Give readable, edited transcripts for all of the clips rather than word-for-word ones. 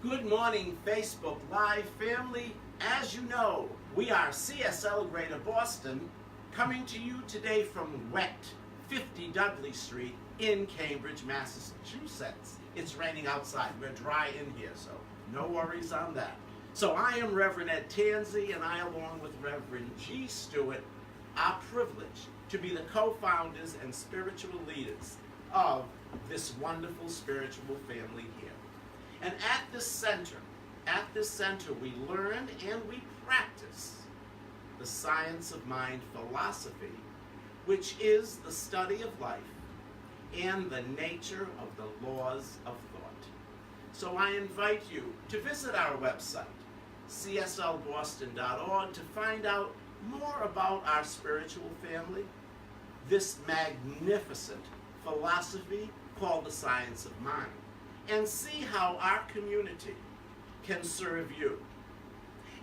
Good morning, Facebook Live family. As you know, we are CSL Greater Boston, coming to you today from wet 50 Dudley Street in Cambridge, Massachusetts. It's raining outside. We're dry in here, so no worries on that. So I am Reverend Ed Tansey, and I, along with Reverend G. Stewart, are privileged to be the co-founders and spiritual leaders of this wonderful spiritual family here. And at this center, we learn and we practice the science of mind philosophy, which is the study of life and the nature of the laws of thought. So I invite you to visit our website, cslboston.org, to find out more about our spiritual family, this magnificent philosophy called the science of mind, and see how our community can serve you.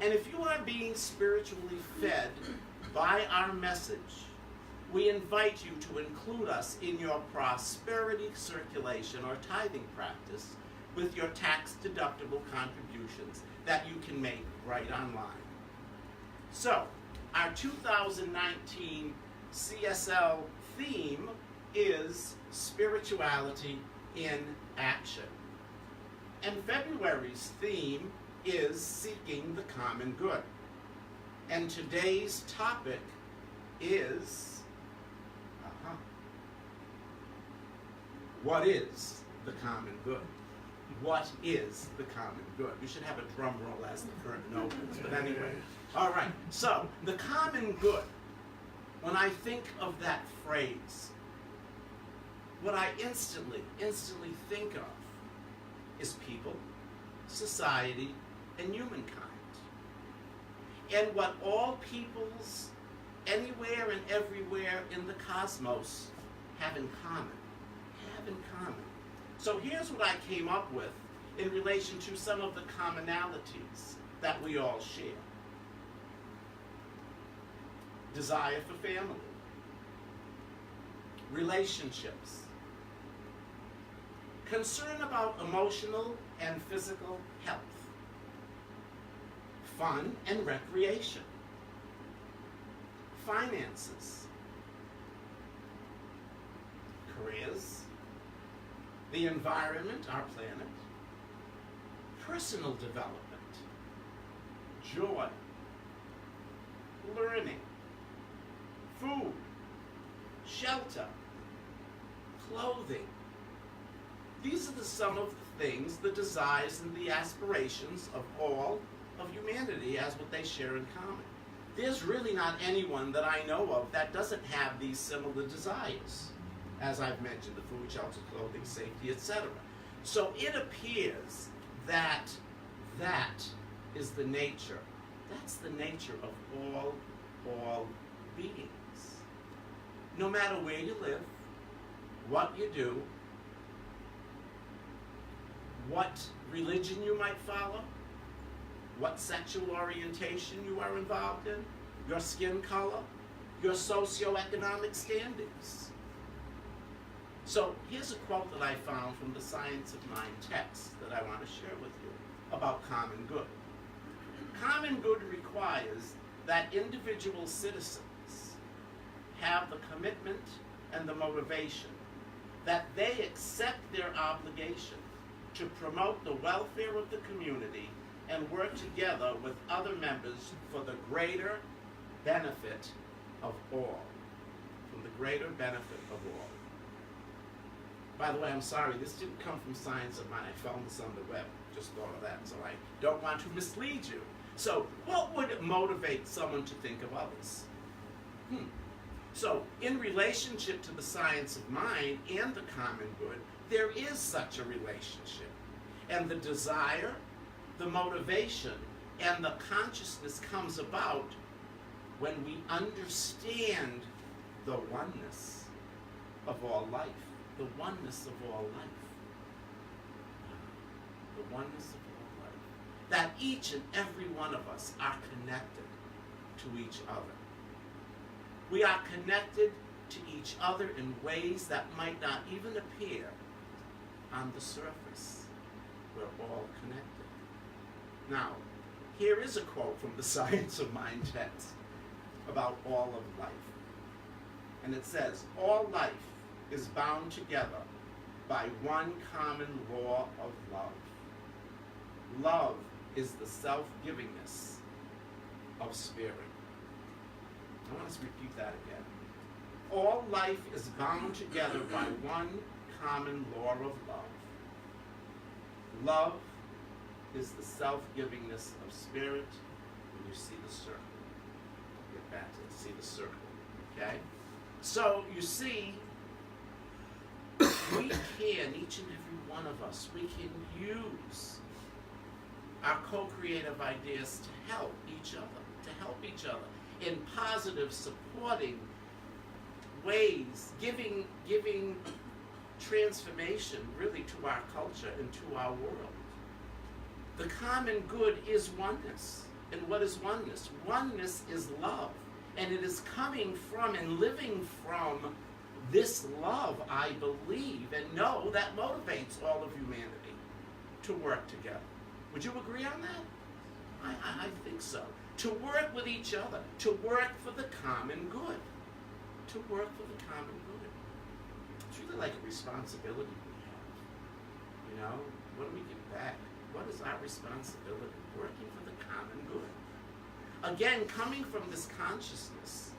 And if you are being spiritually fed by our message, we invite you to include us in your prosperity circulation or tithing practice with your tax-deductible contributions that you can make right online. So, our 2019 CSL theme is Spirituality in Action. And February's theme is Seeking the Common Good. And today's topic is, what is the common good? What is the common good? We should have a drum roll as the curtain opens, but anyway. All right, so the common good, when I think of that phrase, what I instantly think of is people, society, and humankind. And what all peoples anywhere and everywhere in the cosmos have in common. So here's what I came up with in relation to some of the commonalities that we all share. Desire for family, relationships, concern about emotional and physical health, fun and recreation, finances, careers, the environment, our planet, personal development, joy, learning, food, shelter, clothing. These are some of the things, the desires and the aspirations of all of humanity as what they share in common. There's really not anyone that I know of that doesn't have these similar desires. As I've mentioned, the food, shelter, clothing, safety, etc. So it appears that that is the nature. That's the nature of all beings. No matter where you live, what you do, what religion you might follow, what sexual orientation you are involved in, your skin color, your socioeconomic standings. So here's a quote that I found from the Science of Mind text that I want to share with you about common good. Common good requires that individual citizens have the commitment and the motivation that they accept their obligation to promote the welfare of the community and work together with other members for the greater benefit of all. For the greater benefit of all. By the way, I'm sorry, this didn't come from Science of Mind. I found this on the web. Just thought of that, so I don't want to mislead you. So, what would motivate someone to think of others? So, in relationship to the science of mind and the common good, there is such a relationship. And the desire, the motivation, and the consciousness comes about when we understand the oneness of all life. The oneness of all life. The oneness of all life. That each and every one of us are connected to each other. We are connected to each other in ways that might not even appear on the surface. we're all connected. Now, here is a quote from the Science of Mind text about all of life. And it says, all life is bound together by one common law of love. Love is the self-givingness of spirit. I want us to repeat that again. All life is bound together by one common law of love. Love is the self-givingness of spirit. When you see the circle, get back to it, see the circle, okay? So, you see, we can, each and every one of us, we can use our co-creative ideas to help each other in positive, supporting ways, giving transformation really to our culture and to our world. The common good is oneness. And what is oneness? Oneness is love. And it is coming from and living from this love, I believe, and know that motivates all of humanity to work together. Would you agree on that? I think so. To work with each other, to work for the common good. To work for the common good. It's really like a responsibility we have. You know, what do we give back? What is our responsibility? Working for the common good. Again, coming from this consciousness,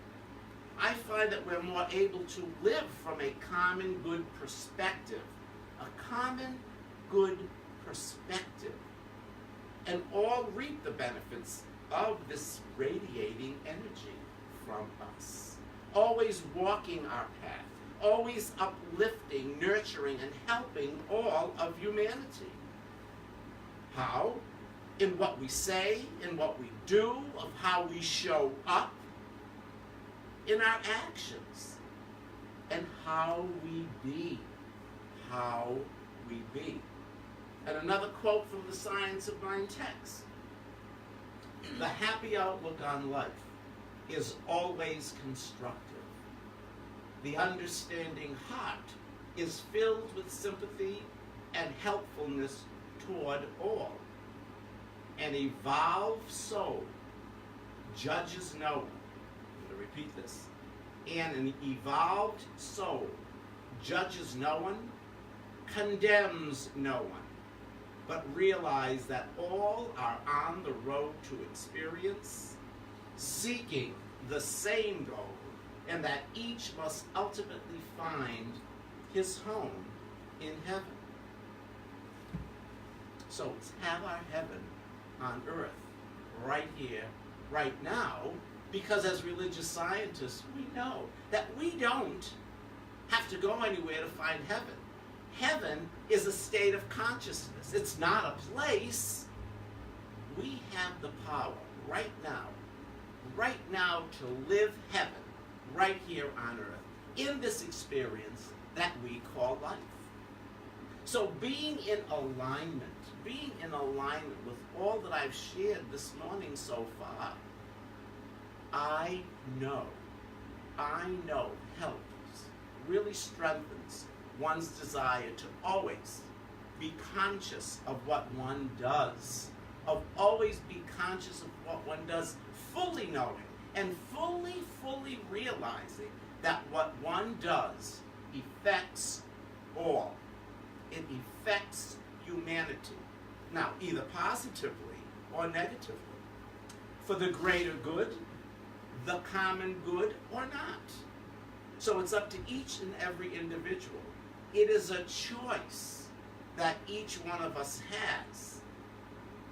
I find that we're more able to live from a common good perspective. A common good perspective. And all reap the benefits of this radiating energy from us. Always walking our path. Always uplifting, nurturing, and helping all of humanity. How? In what we say, in what we do, of how we show up, in our actions, and how we be. How we be. And another quote from the Science of Mind text. The happy outlook on life is always constructive. The understanding heart is filled with sympathy and helpfulness toward all. An evolved soul judges no one. I'm going to repeat this. And an evolved soul judges no one, condemns no one, but realize that all are on the road to experience, seeking the same goal, and that each must ultimately find his home in heaven. So let's have our heaven on earth, right here, right now, because as religious scientists, we know that we don't have to go anywhere to find heaven. Heaven is a state of consciousness. It's not a place. We have the power right now to live heaven right here on earth in this experience that we call life. So being in alignment with all that I've shared this morning so far, I know helps, really strengthens one's desire to always be conscious of what one does, of always be conscious of what one does, fully knowing and fully realizing that what one does affects all. It affects humanity. Now, either positively or negatively. For the greater good, the common good, or not. So it's up to each and every individual. It is a choice that each one of us has.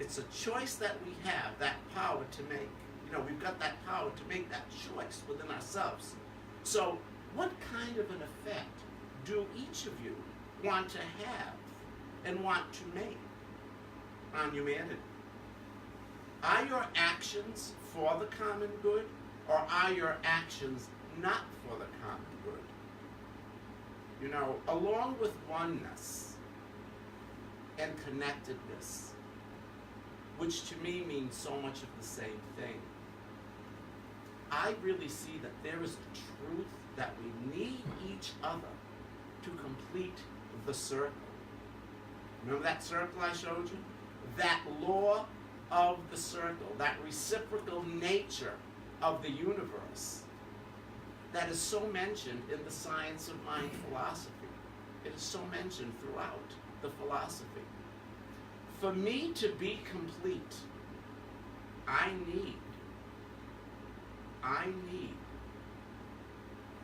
It's a choice that we have, that power to make. You know, we've got that power to make that choice within ourselves. So what kind of an effect do each of you want to have and want to make on humanity? Are your actions for the common good, or are your actions not for the common good? You know, along with oneness and connectedness, which to me means so much of the same thing, I really see that there is a truth that we need each other to complete the circle. Remember that circle I showed you? That law of the circle, that reciprocal nature of the universe, that is so mentioned in the science of mind philosophy. It is so mentioned throughout the philosophy. For me to be complete, I need,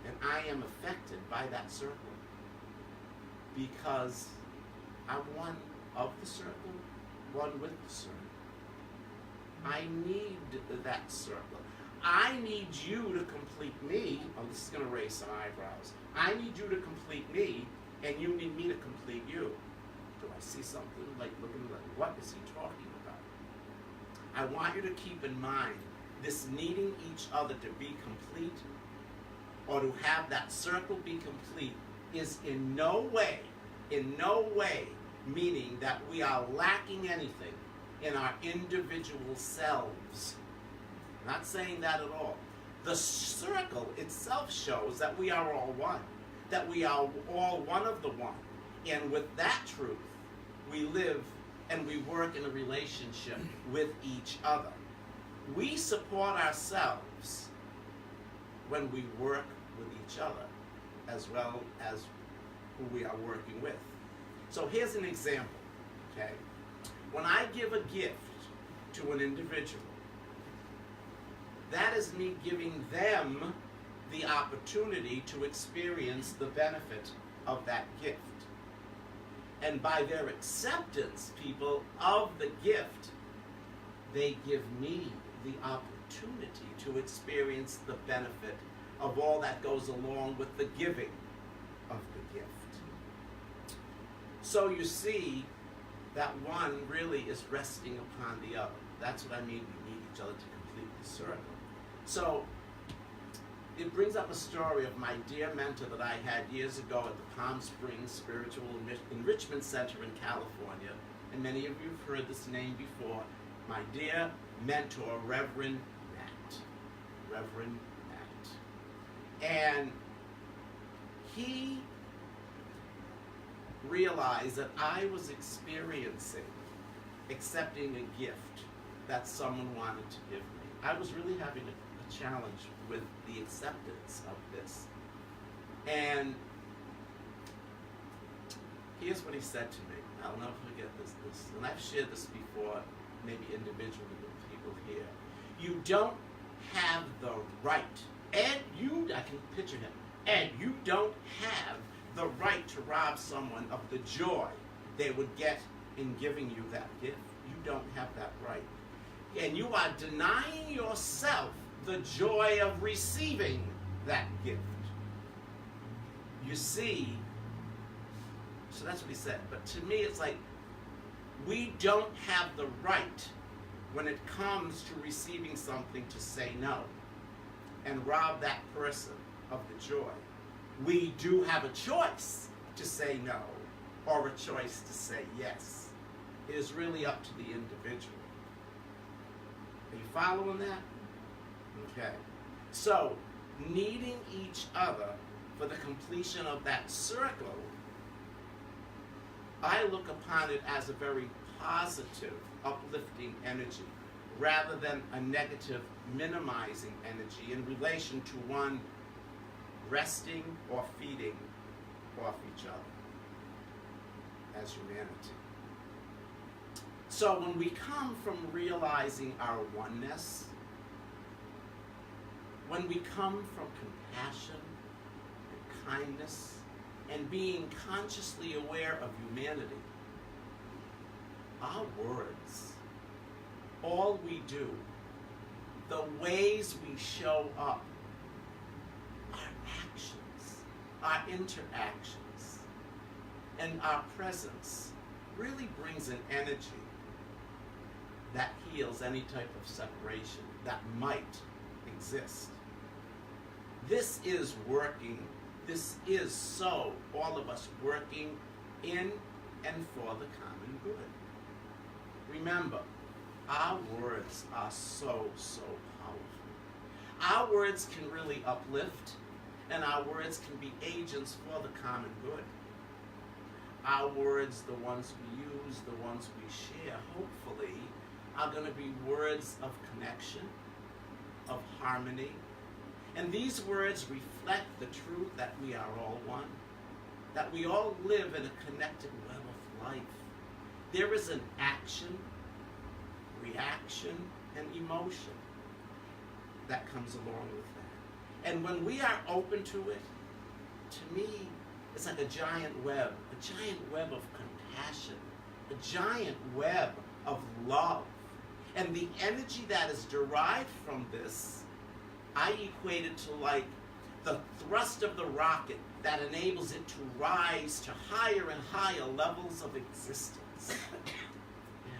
and I am affected by that circle, because I'm one of the circle, one with the circle. I need that circle. I need you to complete me. Oh, this is going to raise some eyebrows. I need you to complete me, and you need me to complete you. Do I see something like looking like, what is he talking about? I want you to keep in mind this needing each other to be complete, or to have that circle be complete, is in no way meaning that we are lacking anything in our individual selves. I'm not saying that at all. The circle itself shows that we are all one, that we are all one of the one. And with that truth, we live and we work in a relationship with each other. We support ourselves when we work with each other, as well as who we are working with. So here's an example, okay? When I give a gift to an individual, that is me giving them the opportunity to experience the benefit of that gift. And by their acceptance, people, of the gift, they give me the opportunity to experience the benefit of all that goes along with the giving of the gift. So you see that one really is resting upon the other. That's what I mean, we need each other to complete the circle. So it brings up a story of my dear mentor that I had years ago at the Palm Springs Spiritual Enrichment Center in California. And many of you have heard this name before. My dear mentor, Reverend Matt. Reverend Matt. And he realized that I was accepting a gift that someone wanted to give me. I was really having a challenge with the acceptance of this. And here's what he said to me. I'll never forget this. And I've shared this before, maybe individually with people here. You don't have the right, and I can picture him, and you don't have the right to rob someone of the joy they would get in giving you that gift. You don't have that right. And you are denying yourself the joy of receiving that gift. You see, so that's what he said. But to me, it's like, we don't have the right when it comes to receiving something to say no and rob that person of the joy. We do have a choice to say no or a choice to say yes. It is really up to the individual. Are you following that? Okay. So, needing each other for the completion of that circle, I look upon it as a very positive, uplifting energy, rather than a negative, minimizing energy in relation to one resting or feeding off each other as humanity. So when we come from realizing our oneness, when we come from compassion and kindness and being consciously aware of humanity, our words, all we do, the ways we show up, our actions, our interactions, and our presence really brings an energy that heals any type of separation that might exist. This is working. This is so, all of us working in and for the common good. Remember, our words are so, so powerful. Our words can really uplift, and our words can be agents for the common good. our words, the ones we use, the ones we share, hopefully, are going to be words of connection, of harmony. And these words reflect the truth that we are all one, that we all live in a connected web of life. There is an action, reaction, and emotion that comes along with that. And when we are open to it, to me, it's like a giant web of compassion, a giant web of love. And the energy that is derived from this, I equate it to like the thrust of the rocket that enables it to rise to higher and higher levels of existence. Yeah.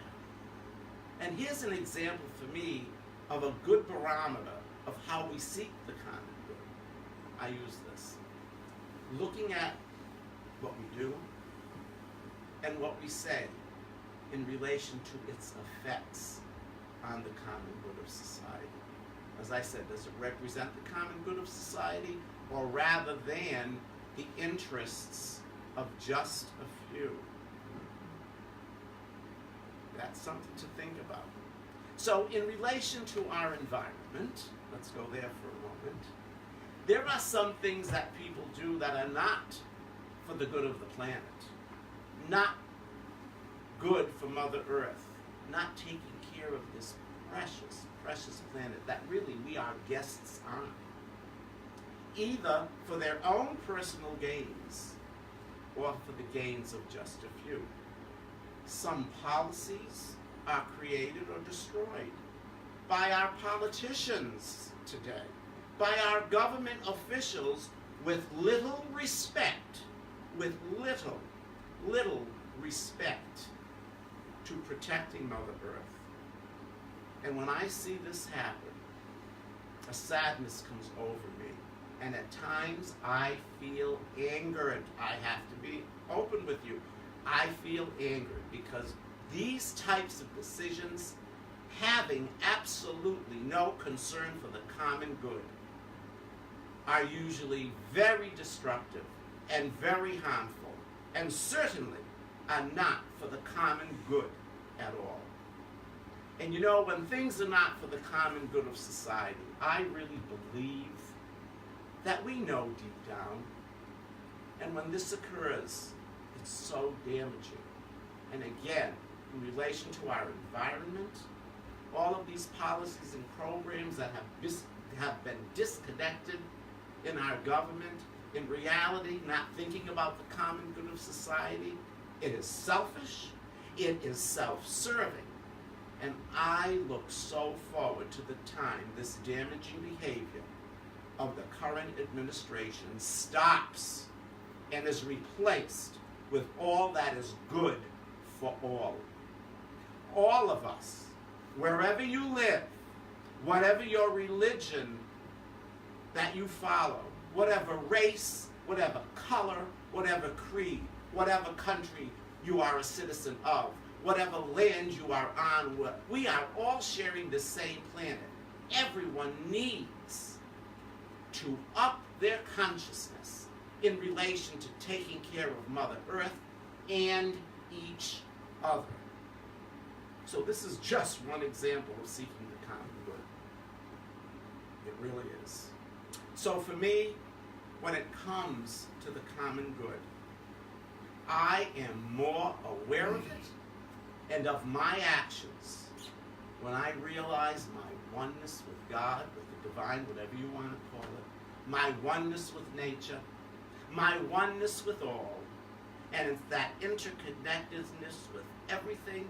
And here's an example for me of a good barometer of how we seek the common good. I use this. Looking at what we do and what we say in relation to its effects on the common good of society. As I said, does it represent the common good of society, or rather than the interests of just a few? That's something to think about. So in relation to our environment, let's go there for a moment, there are some things that people do that are not for the good of the planet, not good for Mother Earth, not taking care of this precious, precious planet that really we are guests on, either for their own personal gains or for the gains of just a few. Some policies are created or destroyed by our politicians today, by our government officials with little respect, with little respect to protecting Mother Earth. And when I see this happen, a sadness comes over me. And at times I feel angered. I have to be open with you. I feel angered because these types of decisions, having absolutely no concern for the common good, are usually very destructive and very harmful, and certainly are not for the common good at all. And you know, when things are not for the common good of society, I really believe that we know deep down. And when this occurs, it's so damaging. And again, in relation to our environment, all of these policies and programs that have been disconnected in our government, in reality, not thinking about the common good of society, it is selfish, it is self-serving. And I look so forward to the time this damaging behavior of the current administration stops and is replaced with all that is good for all. All of us, wherever you live, whatever your religion that you follow, whatever race, whatever color, whatever creed, whatever country you are a citizen of, whatever land you are on, we are all sharing the same planet. Everyone needs to up their consciousness in relation to taking care of Mother Earth and each other. So this is just one example of seeking the common good. It really is. So for me, when it comes to the common good, I am more aware of it and of my actions when I realize my oneness with God, with the divine, whatever you want to call it, my oneness with nature, my oneness with all, and it's that interconnectedness with everything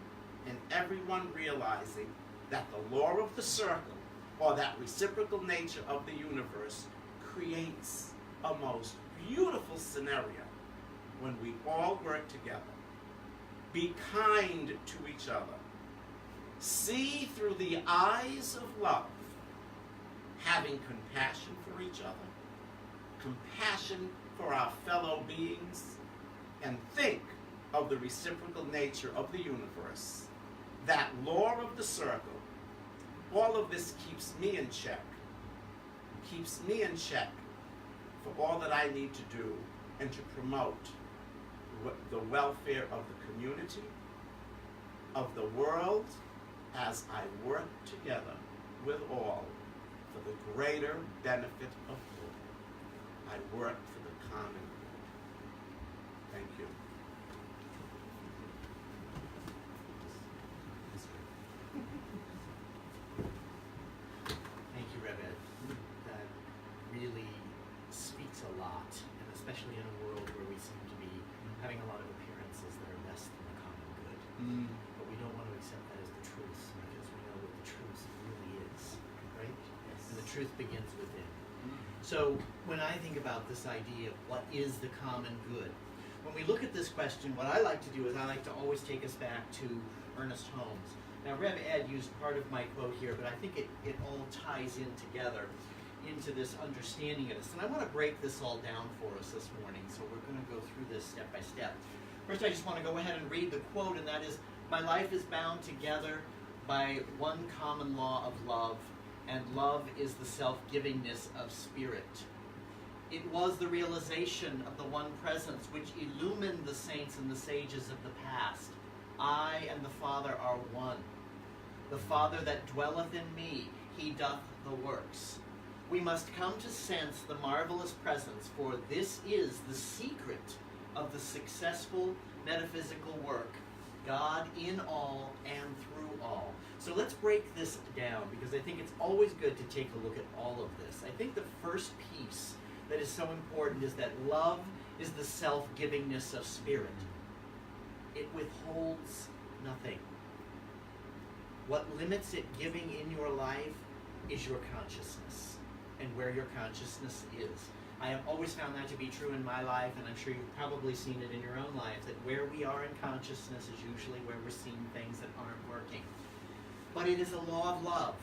and everyone realizing that the law of the circle, or that reciprocal nature of the universe, creates a most beautiful scenario when we all work together. Be kind to each other. See through the eyes of love, having compassion for each other, compassion for our fellow beings, and think of the reciprocal nature of the universe, that law of the circle. All of this keeps me in check for all that I need to do and to promote the welfare of the community, of the world, as I work together with all for the greater benefit of all. I work for the common good. Thank you. Thank you, Rev Ed. That really speaks a lot, and especially in a world where we seem to be having a lot of appearances that are less than the common good. But we don't want to accept that as the truth, because we know what the truth really is, right? Yes. And the truth begins within. So when I think about this idea of what is the common good, when we look at this question, what I like to do is I like to always take us back to Ernest Holmes. Now, Rev Ed used part of my quote here, but I think it all ties in together into this understanding of this. And I want to break this all down for us this morning, so we're going to go through this step by step. First, I just want to go ahead and read the quote, and that is, "My life is bound together by one common law of love, and love is the self-givingness of spirit. It was the realization of the one presence which illumined the saints and the sages of the past. I and the Father are one. The Father that dwelleth in me, he doth the works. We must come to sense the marvelous presence, for this is the secret of the successful metaphysical work, God in all and through all." So let's break this down, because I think it's always good to take a look at all of this. I think the first piece that is so important is that love is the self-givingness of spirit. It withholds nothing. What limits it giving in your life is your consciousness and where your consciousness is. I have always found that to be true in my life, and I'm sure you've probably seen it in your own life, that where we are in consciousness is usually where we're seeing things that aren't working. But it is a law of love.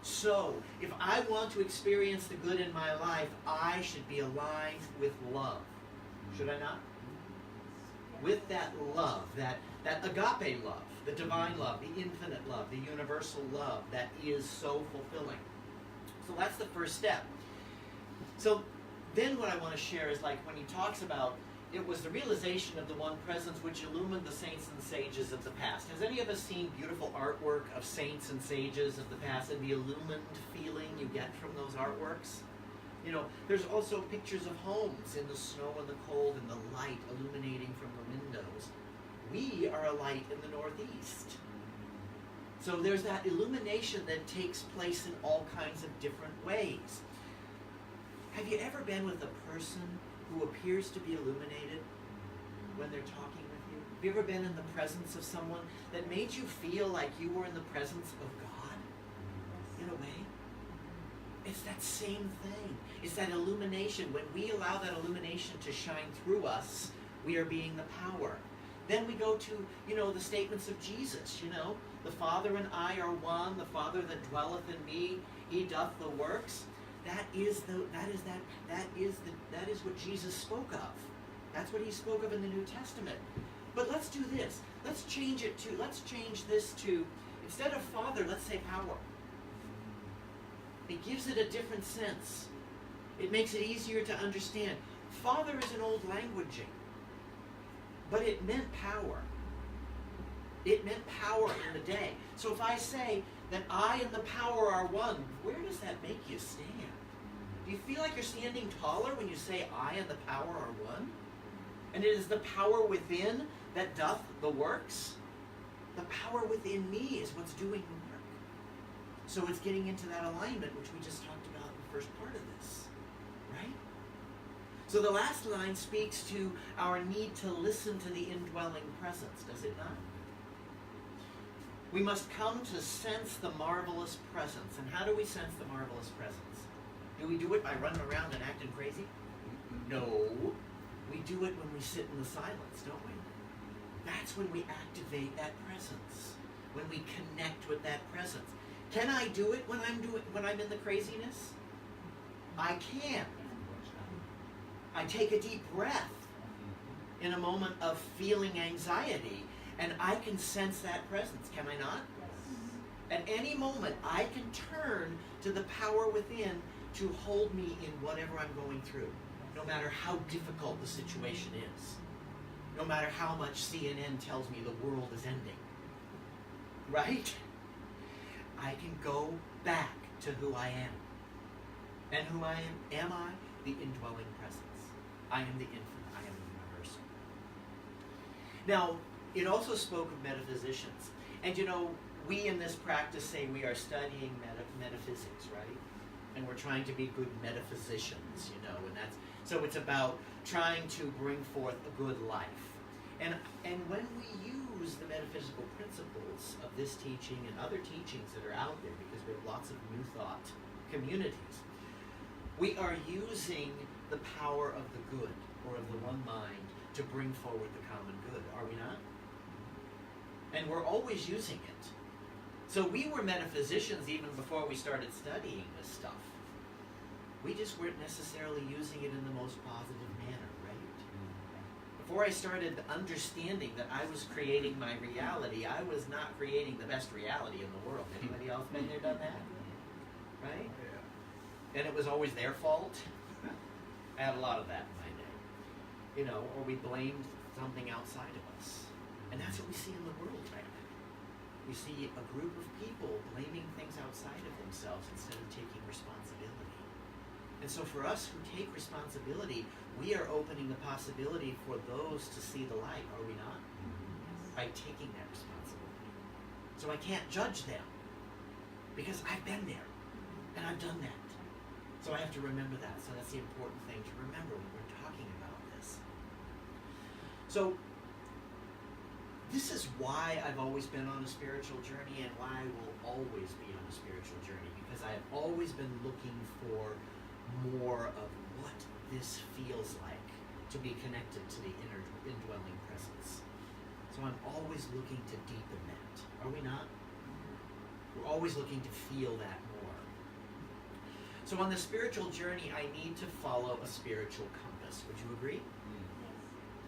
So, if I want to experience the good in my life, I should be aligned with love. Should I not? With that love, that agape love, the divine love, the infinite love, the universal love that is so fulfilling. So that's the first step. So then what I want to share is, like, when he talks about it was the realization of the one presence which illumined the saints and sages of the past. Has any of us seen beautiful artwork of saints and sages of the past, and the illumined feeling you get from those artworks? You know, there's also pictures of homes in the snow and the cold and the light illuminating from the windows. We are a light in the Northeast. So there's that illumination that takes place in all kinds of different ways. Have you ever been with a person who appears to be illuminated when they're talking with you? Have you ever been in the presence of someone that made you feel like you were in the presence of God, in a way? It's that same thing. It's that illumination. When we allow that illumination to shine through us, we are being the power. Then we go to, the statements of Jesus, the Father and I are one, the Father that dwelleth in me, he doth the works. That is what Jesus spoke of. That's what he spoke of in the New Testament. But let's do this. Let's change this to, instead of Father, let's say power. It gives it a different sense. It makes it easier to understand. Father is an old languaging, but it meant power. It meant power in the day. So if I say that I and the power are one, where does that make you stand? Do you feel like you're standing taller when you say I and the power are one? And it is the power within that doth the works? The power within me is what's doing the work. So it's getting into that alignment which we just talked about in the first part of this, right? So the last line speaks to our need to listen to the indwelling presence, does it not? We must come to sense the marvelous presence. And how do we sense the marvelous presence? Do we do it by running around and acting crazy? No. We do it when we sit in the silence, don't we? That's when we activate that presence. When we connect with that presence. Can I do it when I'm in the craziness? I can. I take a deep breath in a moment of feeling anxiety, and I can sense that presence, can I not? At any moment, I can turn to the power within to hold me in whatever I'm going through, no matter how difficult the situation is. no matter how much CNN tells me the world is ending. Right? I can go back to who I am. And who I am I? The indwelling presence. I am the infinite. I am the universal. Now, it also spoke of metaphysicians. And you know, we in this practice say we are studying metaphysics, right? And we're trying to be good metaphysicians, you know, and that's, so it's about trying to bring forth a good life. And when we use the metaphysical principles of this teaching and other teachings that are out there, because we have lots of new thought communities, we are using the power of the good, or of the one mind, to bring forward the common good, are we not? And we're always using it. So we were metaphysicians even before we started studying this stuff. We just weren't necessarily using it in the most positive manner, right? Before I started understanding that I was creating my reality, I was not creating the best reality in the world. Anybody else been there, done that? Right? And it was always their fault. I had a lot of that in my day. You know, or we blamed something outside of us. And that's what we see in the world right now. We see a group of people blaming things outside of themselves instead of taking responsibility. And so for us who take responsibility, we are opening the possibility for those to see the light, are we not? By taking that responsibility. So I can't judge them, because I've been there, and I've done that. So I have to remember that. So that's the important thing to remember when we're talking about this. So this is why I've always been on a spiritual journey, and why I will always be on a spiritual journey, because I've always been looking for more of what this feels like to be connected to the inner indwelling presence. So I'm always looking to deepen that. Are we not? We're always looking to feel that more. So on the spiritual journey, I need to follow a spiritual compass. Would you agree?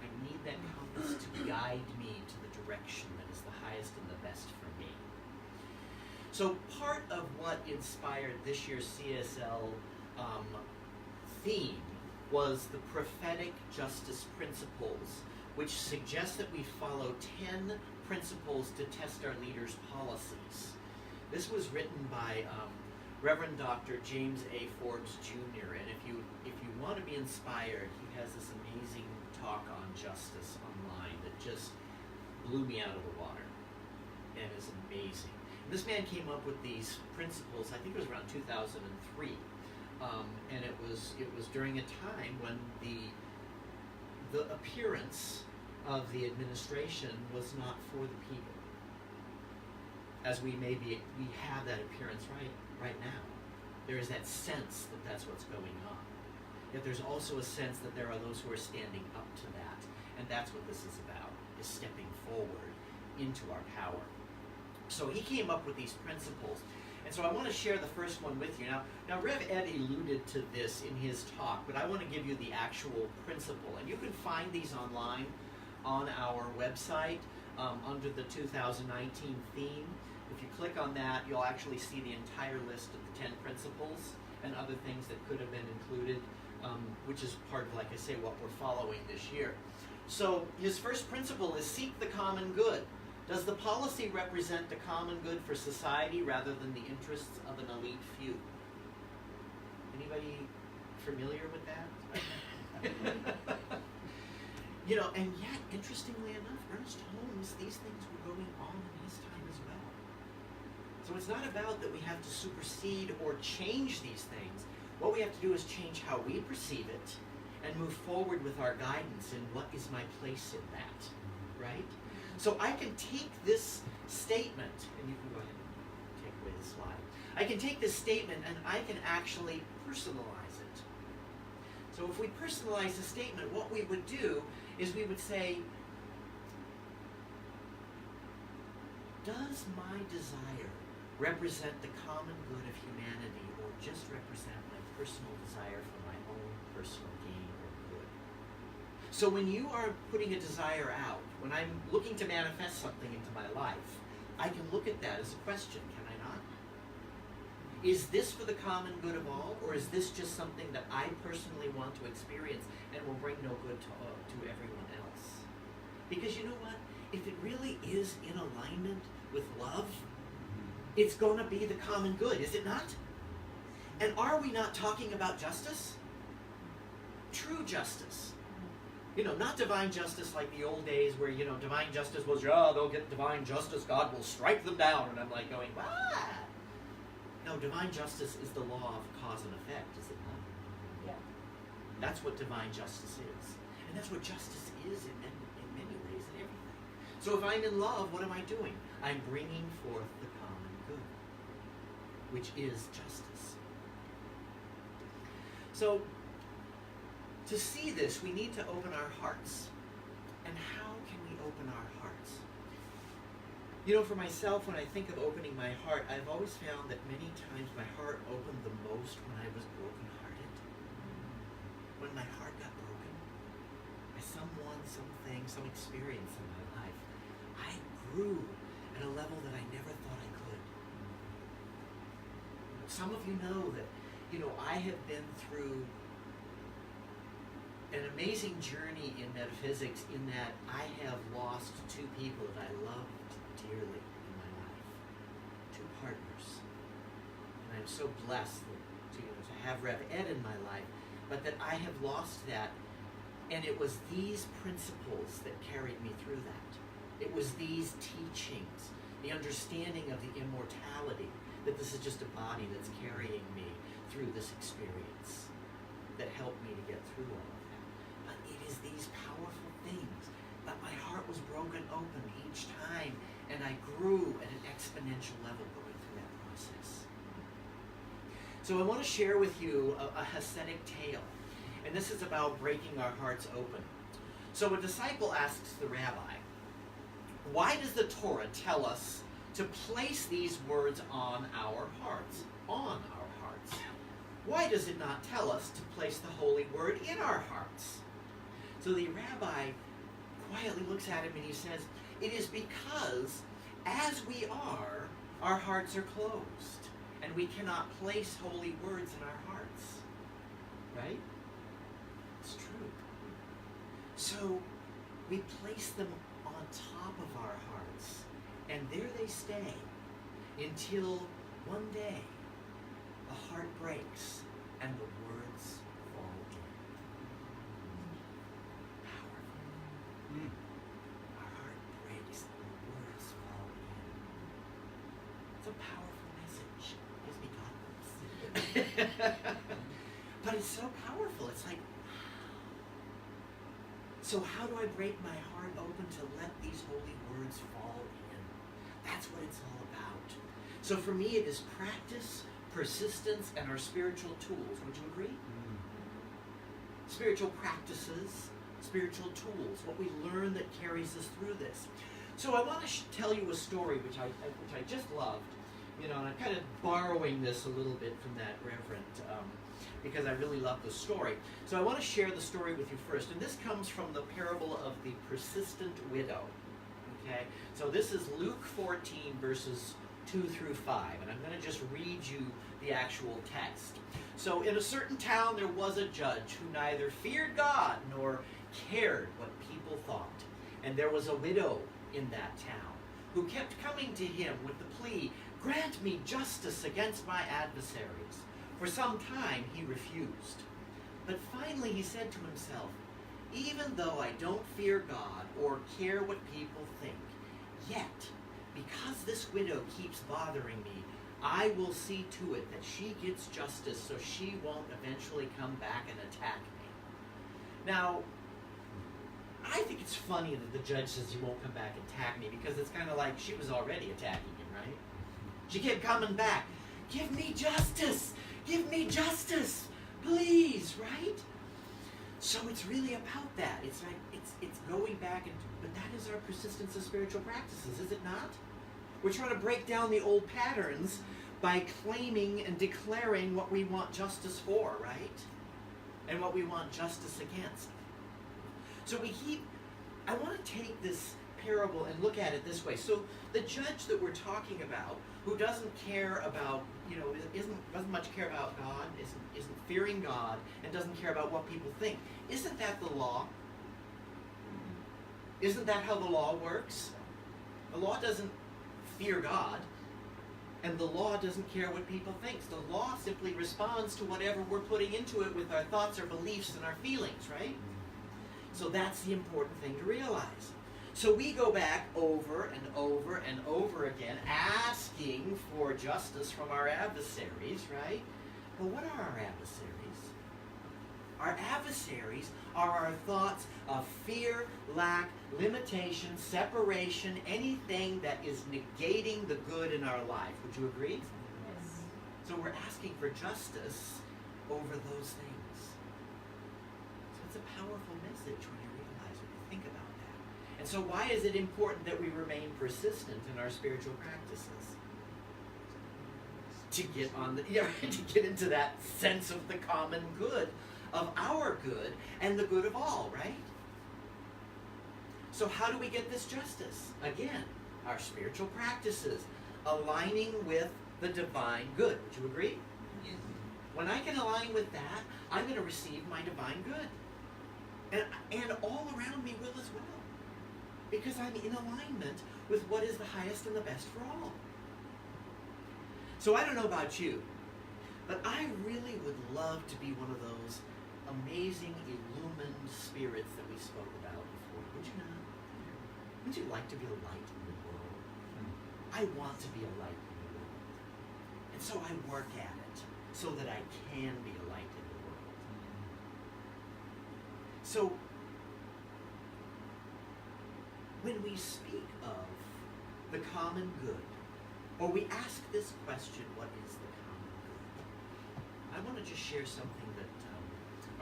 I need that compass to guide me to the direction that is the highest and the best for me. So part of what inspired this year's CSL theme was the prophetic justice principles, which suggest that we follow 10 principles to test our leaders' policies. This was written by Reverend Dr. James A. Forbes Jr. And if you want to be inspired, he has this amazing talk on justice online that just blew me out of the water and is amazing. And this man came up with these principles, I think it was around 2003, and it was during a time when the appearance of the administration was not for the people, as we have that appearance right now. There is that sense that that's what's going on. Yet there's also a sense that there are those who are standing up to that, and that's what this is about, is stepping forward into our power. So he came up with these principles, and so I want to share the first one with you. Now Rev Ed alluded to this in his talk, but I want to give you the actual principle, and you can find these online on our website under the 2019 theme. If you click on that, you'll actually see the entire list of the 10 principles and other things that could have been included, which is part of, like I say, what we're following this year. So his first principle is seek the common good. Does the policy represent the common good for society rather than the interests of an elite few? Anybody familiar with that? You know, and yet, interestingly enough, Ernest Holmes, these things were going on in his time as well. So it's not about that we have to supersede or change these things. What we have to do is change how we perceive it and move forward with our guidance in what is my place in that, right? So I can take this statement, and you can go ahead and take away the slide. I can take this statement and I can actually personalize it. So if we personalize the statement, what we would do is we would say, does my desire represent the common good of humanity, or just represent my personal desire for my own personal gain or good? So when you are putting a desire out, when I'm looking to manifest something into my life, I can look at that as a question, can I not? Is this for the common good of all, or is this just something that I personally want to experience and will bring no good to everyone else? Because you know what? If it really is in alignment with love, it's going to be the common good, is it not? And are we not talking about justice? True justice. You know, not divine justice like the old days where, you know, divine justice was, yeah, they'll get divine justice, God will strike them down. And I'm like going, what? No, divine justice is the law of cause and effect, is it not? Yeah. That's what divine justice is. And that's what justice is in many ways and everything. So if I'm in love, what am I doing? I'm bringing forth the common good, which is justice. So, to see this, we need to open our hearts. And how can we open our hearts? You know, for myself, when I think of opening my heart, I've always found that many times my heart opened the most when I was brokenhearted. When my heart got broken by someone, something, some experience in my life, I grew at a level that I never thought I could. Some of you know that, you know, I have been through an amazing journey in metaphysics in that I have lost two people that I loved dearly in my life. Two partners. And I'm so blessed to have Rev Ed in my life, but that I have lost that. And it was these principles that carried me through that. It was these teachings, the understanding of the immortality, that this is just a body that's carrying me through this experience, that helped me to get through all of that. But it is these powerful things. But my heart was broken open each time, and I grew at an exponential level going through that process. So I want to share with you a Hasidic tale. And this is about breaking our hearts open. So a disciple asks the rabbi, why does the Torah tell us to place these words on our hearts? On our hearts. Why does it not tell us to place the holy word in our hearts? So the rabbi quietly looks at him and he says, it is because as we are, our hearts are closed. And we cannot place holy words in our hearts. Right? It's true. So we place them on top of our hearts, and there they stay until one day the heart breaks and the words fall in. Powerful. Our heart breaks and the words fall in. It's a powerful message. Gives me God. But it's so powerful. It's like, so how do I break my heart open to let these holy words fall in? That's what it's all about. So for me, it is practice, persistence, and our spiritual tools. Would you agree? Spiritual practices, spiritual tools, what we learn that carries us through this. So I want to tell you a story which I just loved. You know, and I'm kind of borrowing this a little bit from that reverend because I really love the story. So I want to share the story with you first. And this comes from the parable of the persistent widow. Okay? So this is Luke 14, verses 2 through 5. And I'm going to just read you the actual text. So in a certain town there was a judge who neither feared God nor cared what people thought. And there was a widow in that town who kept coming to him with the plea, grant me justice against my adversaries. For some time he refused. But finally he said to himself, even though I don't fear God or care what people think, yet, because this widow keeps bothering me, I will see to it that she gets justice so she won't eventually come back and attack me. Now, I think it's funny that the judge says you won't come back and attack me because it's kind of like she was already attacking him, right? She kept coming back. Give me justice! Give me justice! Please, right? So it's really about that. It's like, it's going back, but that is our persistence of spiritual practices, is it not? We're trying to break down the old patterns by claiming and declaring what we want justice for, right? And what we want justice against. So I want to take this parable and look at it this way. So the judge that we're talking about, who doesn't care about, doesn't much care about God, isn't fearing God, and doesn't care about what people think, isn't that the law? Isn't that how the law works? The law doesn't fear God, and the law doesn't care what people think. The law simply responds to whatever we're putting into it with our thoughts, our beliefs, and our feelings, right? So that's the important thing to realize. So we go back over and over and over again, asking for justice from our adversaries, right? But what are our adversaries? Our adversaries are our thoughts of fear, lack, limitation, separation, anything that is negating the good in our life. Would you agree? Yes. So we're asking for justice over those things. So it's a powerful message when you realize, when you think about that. And so why is it important that we remain persistent in our spiritual practices? To get on the, to get into that sense of the common good, of our good and the good of all, right? So how do we get this justice? Again, our spiritual practices, aligning with the divine good. Would you agree? Yes. When I can align with that, I'm going to receive my divine good. And all around me will as well. Because I'm in alignment with what is the highest and the best for all. So I don't know about you, but I really would love to be one of those amazing, illumined spirits that we spoke about before. Would you not? Would you like to be a light in the world? I want to be a light in the world. And so I work at it so that I can be a light in the world. So when we speak of the common good, or we ask this question, what is the common good? I want to just share something that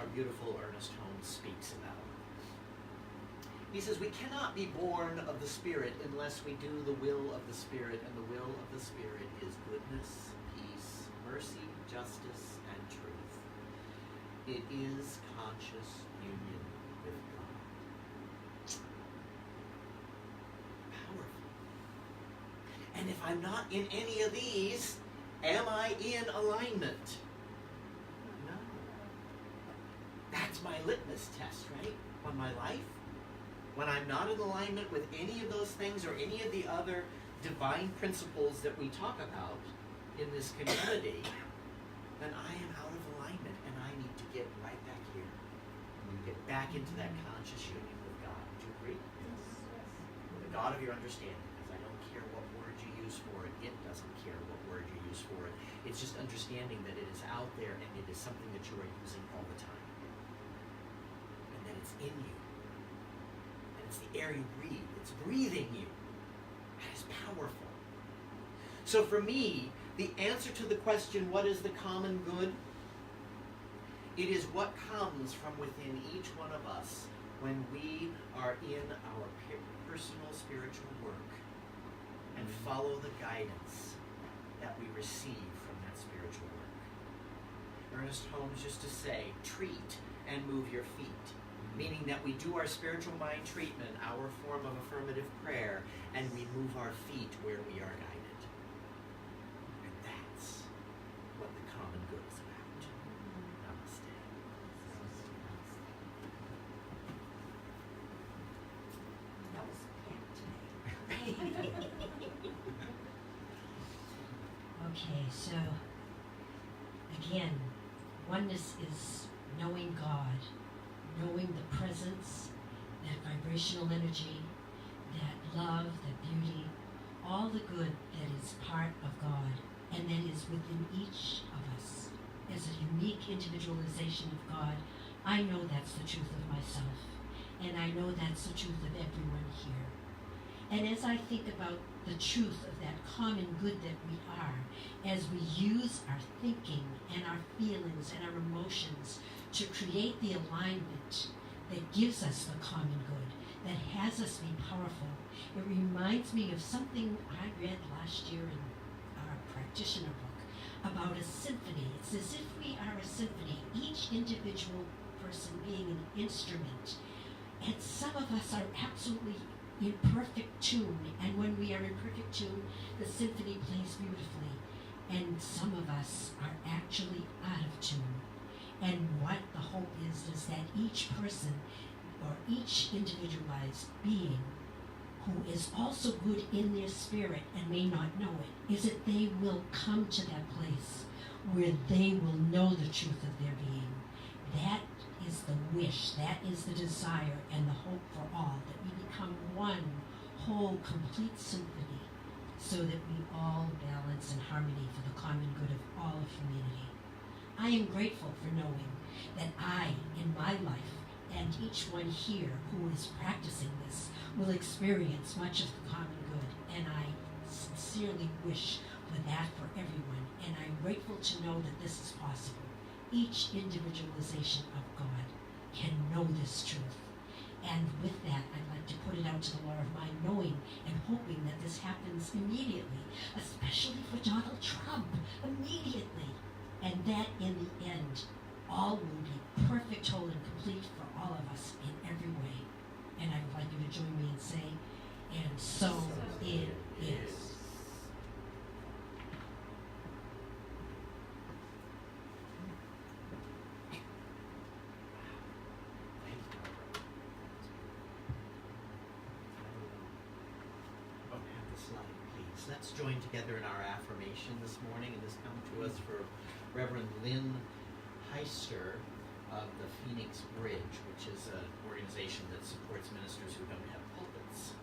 our beautiful Ernest Holmes speaks about. He says, we cannot be born of the Spirit unless we do the will of the Spirit, and the will of the Spirit is goodness, peace, mercy, justice, and truth. It is conscious union with God. Powerful. And if I'm not in any of these, am I in alignment? No. That's my litmus test, right? On my life. When I'm not in alignment with any of those things or any of the other divine principles that we talk about in this community, then I am out of alignment and I need to get right back here. Get back into that conscious union with God. Would you agree? With the God of your understanding, because I don't care what word you use for it. It doesn't care what word you use for it. It's just understanding that it is out there and it is something that you are using all the time. And that it's in you. And it's the air you breathe. It's breathing you. That is powerful. So for me, the answer to the question, what is the common good? It is what comes from within each one of us when we are in our personal spiritual work and follow the guidance that we receive from that spiritual work. Ernest Holmes used to say, treat and move your feet, meaning that we do our spiritual mind treatment, our form of affirmative prayer, and we move our feet where we are guided. And that's what the common good is about. Namaste. That was packed today. Okay, so again, oneness is knowing God, knowing the presence, that vibrational energy, that love, that beauty, all the good that is part of God and that is within each of us as a unique individualization of God. I know that's the truth of myself, and I know that's the truth of everyone here. And as I think about the truth of that common good that we are, as we use our thinking and our feelings and our emotions to create the alignment that gives us the common good, that has us be powerful, it reminds me of something I read last year in our practitioner book about a symphony. It's as if we are a symphony, each individual person being an instrument. And some of us are absolutely in perfect tune, and when we are in perfect tune, the symphony plays beautifully. And some of us are actually out of tune. And what the hope is that each person or each individualized being who is also good in their spirit and may not know it, is that they will come to that place where they will know the truth of their being. That is the wish, that is the desire and the hope for all, that we become one whole, complete symphony, so that we all balance in harmony for the common good of all of humanity. I am grateful for knowing that I, in my life, and each one here who is practicing this, will experience much of the common good, and I sincerely wish for that for everyone, and I'm grateful to know that this is possible. Each individualization of God can know this truth. And with that, I'd like to put it out to the law of mind, knowing and hoping that this happens immediately, especially for Donald Trump, immediately. And that in the end, all will be perfect, whole, and complete for all of us in every way. And I would like you to join me in saying, and so it is. Let's join together in our affirmation this morning, and this comes to us for Reverend Lynn Heister of the Phoenix Bridge, which is an organization that supports ministers who don't have pulpits.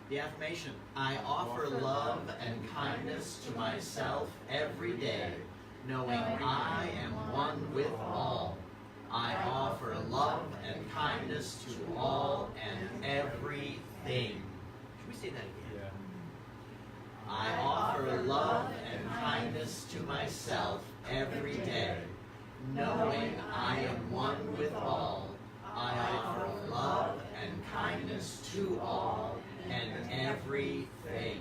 The affirmation: I offer love and kindness to myself every day, knowing I am one with all. I offer love and kindness to all and everything. Should we say that again? I offer love and kindness to myself every day, knowing I am one with all. I offer love and kindness to all and everything.